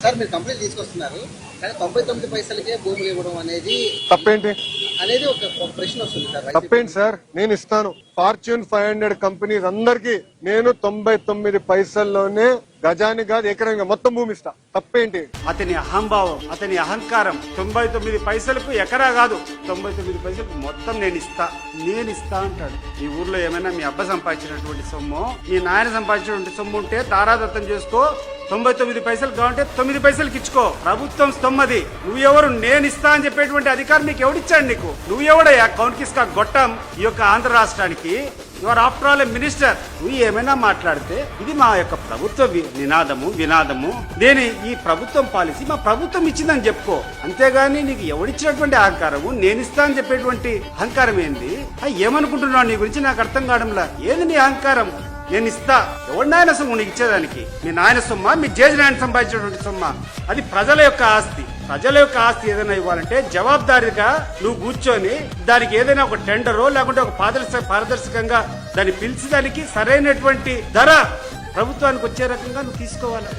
Sir మీరు complaint తీసుకొస్తున్నారు కానీ 99 పైసలకే భూములు ఇవ్వడం అనేది తప్పేంటి అనేది ఒక ప్రశ్న వస్తుంది సార్. తప్పేంటి సార్? నేను ఇస్తాను. ఫార్చ్యూన్ 500 కంపెనీస్ అందరికి నేను 99 పైసల్లోనే గజాని కాదు ఎకరంగా మొత్తం భూమి ఇస్తా. తప్పేంటి? అతని అహంభావం, అతని అహంకారం. 99 పైసలకు ఎకరా కాదు, 99 పైసలకు మొత్తం నేను ఇస్తా అంటాడు. ఈ ఊర్లో ఏమైనా మీ అబ్బ సంపాదించినటువంటి సొమ్ము, మీ నాయన సంపాదించినటువంటి సొమ్ము ఉంటే తారాదత్తం చేసుకో. 99 పైసలు కావాలంటే 9 పైసలకి ఇచ్చుకో. ప్రభుత్వం స్తొమ్మది. నువ్వెవరు? నేను ఇస్తా అని చెప్పేటువంటి అధికారం నీకు ఎవడిచ్చాడు? నీకు నువ్వెవడయ్యా? కౌన్కిస్కా గొట్టం ఈ యొక్క ఆంధ్ర రాష్ట్రానికి. Your after all A minister. నువ్వు ఏమైనా మాట్లాడితే ఇది మా యొక్క ప్రభుత్వ వినాదము. నేను ఈ ప్రభుత్వం పాలసీ మా ప్రభుత్వం ఇచ్చిందని చెప్పుకో. అంతేగాని నీకు ఎవడిచ్చినటువంటి అహంకారము, నేను ఇస్తా అని చెప్పేటువంటి అహంకారం ఏంది? ఏమనుకుంటున్నావు నీ గురించి నాకు అర్థం కావడంలా. ఏది నీ అహంకారం? నేను ఇస్తా. ఎవరి నాయన సొమ్ము నీకు ఇచ్చేదానికి? మీ నాయన సొమ్మ, మీ జేజి నాయన సంపాదించినటువంటి సొమ్మ. అది ప్రజల యొక్క ఆస్తి. ప్రజల యొక్క ఆస్తి ఏదైనా ఇవ్వాలంటే జవాబుదారీగా నువ్వు కూర్చొని దానికి ఏదైనా ఒక టెండరో లేకుంటే ఒక పారదర్శకంగా దాన్ని పిలిచి దానికి సరైనటువంటి ధర ప్రభుత్వానికి వచ్చే రకంగా నువ్వు తీసుకోవాలి.